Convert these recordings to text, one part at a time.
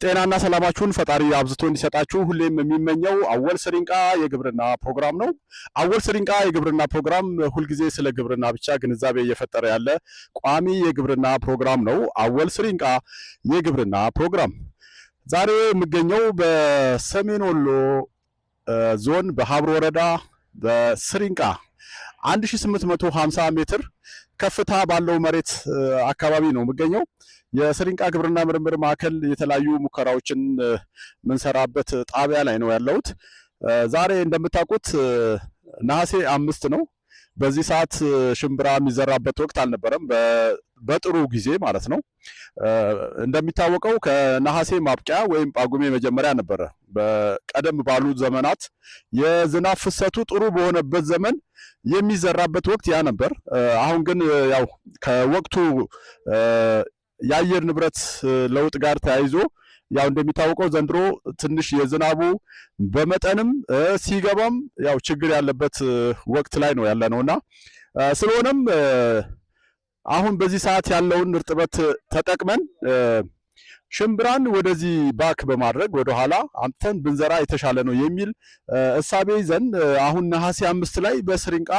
ጤናና ሰላማችሁን ፈጣሪ አብዝቶ እንዲሰጣችሁ ሁሌም የሚመኘው አወል ስሪንቃ የግብርና ፕሮግራም ነው። አወል ስሪንቃ የግብርና ፕሮግራም ሁልጊዜ ስለ ግብርና ብቻ ግንዛቤ እየፈጠረ ያለ ቋሚ የግብርና ፕሮግራም ነው። አወል ስሪንቃ የግብርና ፕሮግራም ዛሬ የሚገኘው በሰሜን ወሎ ዞን በሀብሮ ወረዳ በስሪንቃ 1850 ሜትር ከፍታ ባለው መሬት አካባቢ ነው የሚገኘው። የስሪንቃ ግብርና ምርምር ማዕከል የተለያዩ ሙከራዎችን ምንሰራበት ጣቢያ ላይ ነው ያለሁት። ዛሬ እንደምታውቁት ነሐሴ 5 ነው። በዚህ ሰዓት ሽምብራ የሚዘራበት ወቅት አልነበረም፣ በጥሩ ጊዜ ማለት ነው። እንደሚታወቀው ከነሐሴ ማብቂያ ወይም ጳጉሜ መጀመሪያ ነበረ በቀደም ባሉ ዘመናት የዝናብ ፍሰቱ ጥሩ በሆነበት ዘመን የሚዘራበት ወቅት ያ ነበር። አሁን ግን ያው ከወቅቱ የአየር ንብረት ለውጥ ጋር ተያይዞ ያው እንደሚታወቀው ዘንድሮ ትንሽ የዝናቡ በመጠንም ሲገባም ያው ችግር ያለበት ወቅት ላይ ነው ያለነውና ስለሆነም አሁን በዚህ ሰዓት ያለውን እርጥበት ተጠቅመን ሽምብራን ወደዚህ ባክ በማድረግ ወደ ኋላ አምጥተን ብንዘራ የተሻለ ነው የሚል እሳቤ ይዘን አሁን ነሐሴ 5 ላይ በስሪንቃ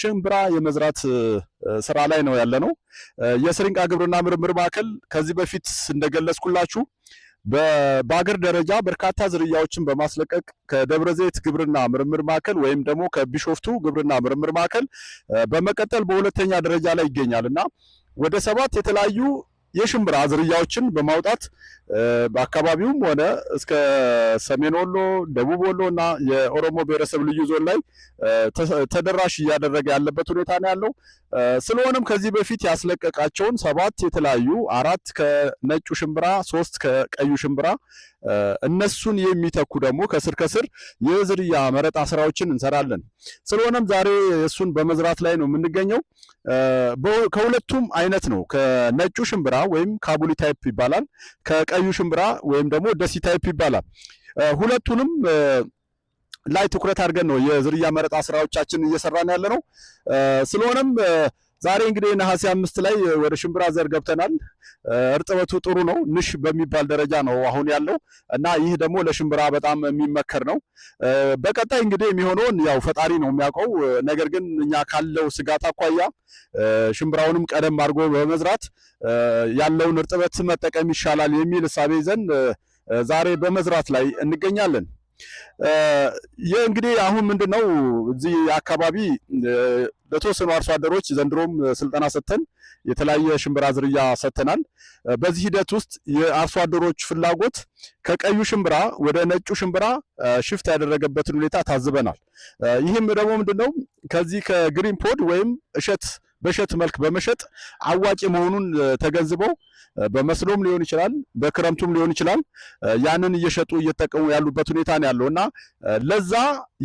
ሽምብራ የመዝራት ስራ ላይ ነው ያለነው። የስሪንቃ ግብርና ምርምር ማዕከል ከዚህ በፊት እንደገለጽኩላችሁ በአገር ደረጃ በርካታ ዝርያዎችን በማስለቀቅ ከደብረ ዘይት ግብርና ምርምር ማዕከል ወይም ደግሞ ከቢሾፍቱ ግብርና ምርምር ማዕከል በመቀጠል በሁለተኛ ደረጃ ላይ ይገኛልና ወደ 7 የተለያዩ የሽምብራ ዝርያዎችን በማውጣት በአካባቢውም ሆነ እስከ ሰሜን ወሎ፣ ደቡብ ወሎ እና የኦሮሞ ብሔረሰብ ልዩ ዞን ላይ ተደራሽ እያደረገ ያለበት ሁኔታ ነው ያለው። ስለሆነም ከዚህ በፊት ያስለቀቃቸውን 7 የተለያዩ 4 ከነጩ ሽምብራ 3 ከቀዩ ሽምብራ እነሱን የሚተኩ ደግሞ ከስር የዝርያ መረጣ ስራዎችን እንሰራለን። ስለሆነም ዛሬ እሱን በመዝራት ላይ ነው የምንገኘው። ከሁለቱም አይነት ነው። ከነጩ ሽምብራ ወይም ካቡሊ ታይፕ ይባላል፣ ከቀዩ ሽምብራ ወይም ደግሞ ደሲ ታይፕ ይባላል። ሁለቱንም ላይ ትኩረት አድርገን ነው የዝርያ መረጣ ስራዎቻችን እየሰራን ያለ ነው። ስለሆነም ዛሬ እንግዲህ ነሐሴ 5 ላይ ወደ ሽምብራ ዘር ገብተናል። እርጥበቱ ጥሩ ነው፣ ንሽ በሚባል ደረጃ ነው አሁን ያለው እና ይህ ደግሞ ለሽምብራ በጣም የሚመከር ነው። በቀጣይ እንግዲህ የሚሆነውን ያው ፈጣሪ ነው የሚያውቀው። ነገር ግን እኛ ካለው ስጋት አኳያ ሽምብራውንም ቀደም አድርጎ በመዝራት ያለውን እርጥበት መጠቀም ይሻላል የሚል እሳቤ ይዘን ዛሬ በመዝራት ላይ እንገኛለን። እንግዲህ አሁን ምንድነው እዚህ አካባቢ ለተወሰኑ አርሶ አደሮች ዘንድሮም ስልጠና ሰጥተን የተለያየ ሽምብራ ዝርያ ሰጥተናል። በዚህ ሂደት ውስጥ የአርሶ አደሮች ፍላጎት ከቀዩ ሽምብራ ወደ ነጩ ሽምብራ ሽፍት ያደረገበትን ሁኔታ ታዝበናል። ይህም ደግሞ ምንድነው ከዚህ ከግሪን ፖድ ወይም በእሸት መልክ በመሸጥ አዋጭ መሆኑን ተገንዝበው በመስሎም ሊሆን ይችላል፣ በክረምቱም ሊሆን ይችላል፣ ያንን እየሸጡ እየተጠቀሙ ያሉበት ሁኔታ ነው ያለውና ለዛ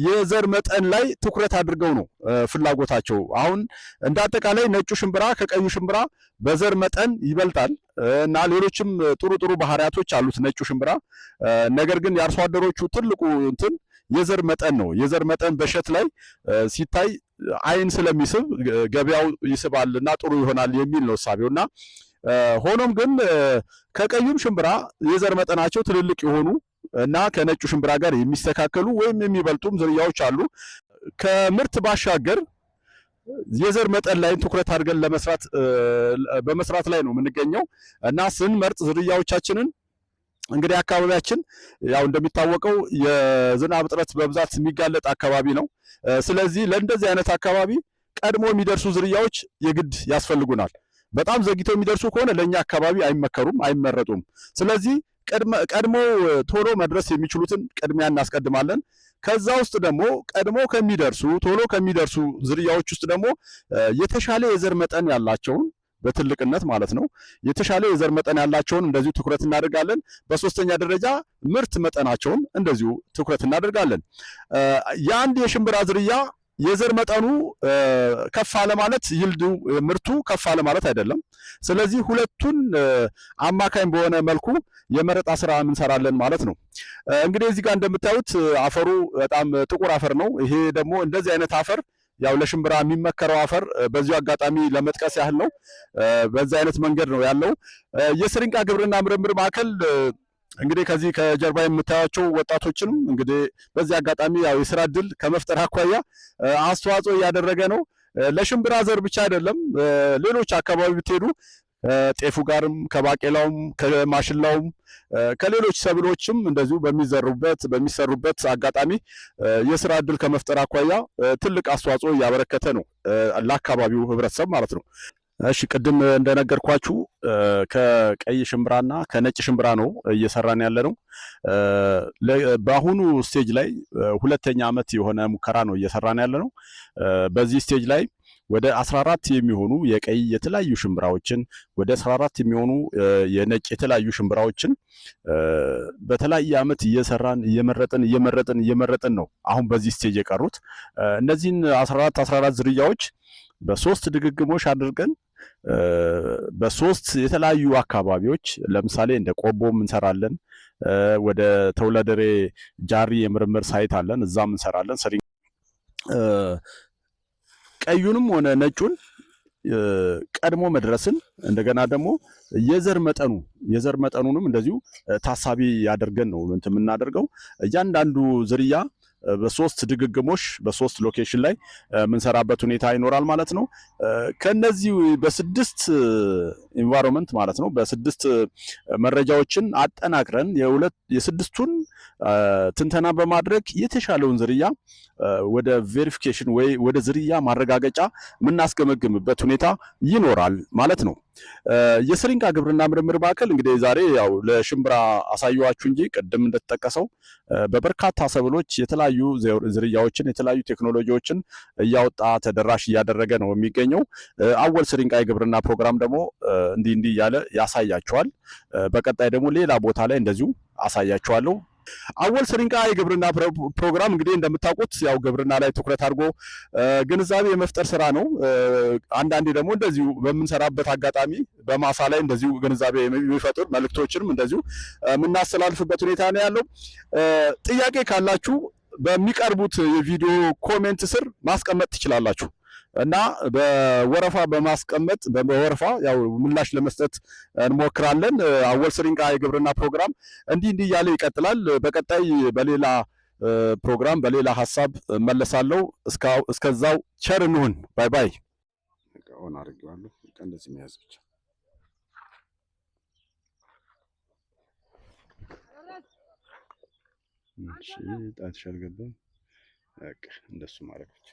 የዘር መጠን ላይ ትኩረት አድርገው ነው ፍላጎታቸው። አሁን እንደ አጠቃላይ ነጩ ሽምብራ ከቀዩ ሽምብራ በዘር መጠን ይበልጣል እና ሌሎችም ጥሩ ባህሪያቶች አሉት ነጩ ሽምብራ። ነገር ግን የአርሶ አደሮቹ ትልቁ እንትን የዘር መጠን ነው። የዘር መጠን በእሸት ላይ ሲታይ አይን ስለሚስብ ገበያው ይስባልና ጥሩ ይሆናል የሚል ነው እሳቤውና ሆኖም ግን ከቀዩም ሽምብራ የዘር መጠናቸው ትልልቅ የሆኑ እና ከነጩ ሽምብራ ጋር የሚስተካከሉ ወይም የሚበልጡም ዝርያዎች አሉ። ከምርት ባሻገር የዘር መጠን ላይ ትኩረት አድርገን በመስራት ላይ ነው የምንገኘው እና ስንመርጥ ዝርያዎቻችንን እንግዲህ አካባቢያችን ያው እንደሚታወቀው የዝናብ እጥረት በብዛት የሚጋለጥ አካባቢ ነው። ስለዚህ ለእንደዚህ አይነት አካባቢ ቀድሞ የሚደርሱ ዝርያዎች የግድ ያስፈልጉናል። በጣም ዘግይተው የሚደርሱ ከሆነ ለኛ አካባቢ አይመከሩም፣ አይመረጡም። ስለዚህ ቀድሞ ቶሎ መድረስ የሚችሉትን ቅድሚያ እናስቀድማለን። ከዛ ውስጥ ደግሞ ቀድሞ ቶሎ ከሚደርሱ ዝርያዎች ውስጥ ደግሞ የተሻለ የዘር መጠን ያላቸውን በትልቅነት ማለት ነው የተሻለ የዘር መጠን ያላቸውን እንደዚሁ ትኩረት እናደርጋለን። በሶስተኛ ደረጃ ምርት መጠናቸውን እንደዚሁ ትኩረት እናደርጋለን። የአንድ የሽምብራ ዝርያ የዘር መጠኑ ከፍ አለ ማለት ምርቱ ከፍ አለ ማለት አይደለም። ስለዚህ ሁለቱን አማካኝ በሆነ መልኩ የመረጣ ስራ እንሰራለን ማለት ነው። እንግዲህ እዚህ ጋር እንደምታዩት አፈሩ በጣም ጥቁር አፈር ነው። ይሄ ደግሞ እንደዚህ አይነት አፈር ያው ለሽምብራ የሚመከረው አፈር በዚሁ አጋጣሚ ለመጥቀስ ያህል ነው። በዛ አይነት መንገድ ነው ያለው። የስሪንቃ ግብርና ምርምር ማዕከል እንግዲህ ከዚህ ከጀርባ የምታያቸው ወጣቶችንም እንግዲህ በዚህ አጋጣሚ ያው የስራ እድል ከመፍጠር አኳያ አስተዋጽኦ እያደረገ ነው። ለሽምብራ ዘር ብቻ አይደለም፣ ሌሎች አካባቢ ብትሄዱ ጤፉ ጋርም ከባቄላውም ከማሽላውም ከሌሎች ሰብሎችም እንደዚሁ በሚሰሩበት አጋጣሚ የስራ እድል ከመፍጠር አኳያ ትልቅ አስተዋጽኦ እያበረከተ ነው ለአካባቢው ህብረተሰብ ማለት ነው። እሺ ቅድም እንደነገርኳችሁ ከቀይ ሽምብራና ከነጭ ሽምብራ ነው እየሰራን ያለ ነው። በአሁኑ ስቴጅ ላይ ሁለተኛ ዓመት የሆነ ሙከራ ነው እየሰራን ያለ ነው። በዚህ ስቴጅ ላይ ወደ 14 የሚሆኑ የቀይ የተለያዩ ሽምብራዎችን ወደ 14 የሚሆኑ የነጭ የተለያዩ ሽምብራዎችን በተለያየ ዓመት እየሰራን እየመረጥን ነው አሁን በዚህ ስቴጅ የቀሩት። እነዚህን 14 ዝርያዎች በሶስት ድግግሞሽ አድርገን በሶስት የተለያዩ አካባቢዎች ለምሳሌ እንደ ቆቦም እንሰራለን። ወደ ተውለደሬ ጃሪ የምርምር ሳይት አለን፣ እዛም እንሰራለን። ቀዩንም ሆነ ነጩን ቀድሞ መድረስን እንደገና ደግሞ የዘር መጠኑንም እንደዚሁ ታሳቢ ያደርገን ነው እንትን የምናደርገው። እያንዳንዱ ዝርያ በሶስት ድግግሞሽ በሶስት ሎኬሽን ላይ የምንሰራበት ሁኔታ ይኖራል ማለት ነው። ከነዚህ በስድስት ኢንቫይሮንመንት ማለት ነው በስድስት መረጃዎችን አጠናቅረን የስድስቱን ትንተና በማድረግ የተሻለውን ዝርያ ወደ ቬሪፊኬሽን ወይ ወደ ዝርያ ማረጋገጫ የምናስገመግምበት ሁኔታ ይኖራል ማለት ነው። የስሪንቃ ግብርና ምርምር ማዕከል እንግዲህ ዛሬ ያው ለሽምብራ አሳየዋችሁ እንጂ ቅድም እንደተጠቀሰው በበርካታ ሰብሎች የተለያዩ ዝርያዎችን የተለያዩ ቴክኖሎጂዎችን እያወጣ ተደራሽ እያደረገ ነው የሚገኘው። አወል ስሪንቃ የግብርና ፕሮግራም ደግሞ እንዲህ እያለ ያሳያቸዋል። በቀጣይ ደግሞ ሌላ ቦታ ላይ እንደዚሁ አሳያቸዋለሁ። አወል ስሪንቃ የግብርና ፕሮግራም እንግዲህ እንደምታውቁት ያው ግብርና ላይ ትኩረት አድርጎ ግንዛቤ የመፍጠር ስራ ነው። አንዳንዴ ደግሞ እንደዚሁ በምንሰራበት አጋጣሚ በማሳ ላይ እንደዚሁ ግንዛቤ የሚፈጥር መልእክቶችንም እንደዚሁ የምናስተላልፍበት ሁኔታ ነው ያለው። ጥያቄ ካላችሁ በሚቀርቡት የቪዲዮ ኮሜንት ስር ማስቀመጥ ትችላላችሁ እና በወረፋ በማስቀመጥ በወረፋ ያው ምላሽ ለመስጠት እንሞክራለን። አወል ስሪንቃ የግብርና ፕሮግራም እንዲህ እያለ ይቀጥላል። በቀጣይ በሌላ ፕሮግራም በሌላ ሐሳብ መለሳለሁ። እስከዛው ቸር እንሁን። ባይ ባይ። ኦን አድርጌዋለሁ። እንደዚህ መያዝ ብቻ። እሺ ጣትሽ አልገባም። በቃ እንደሱ ማድረግ ብቻ።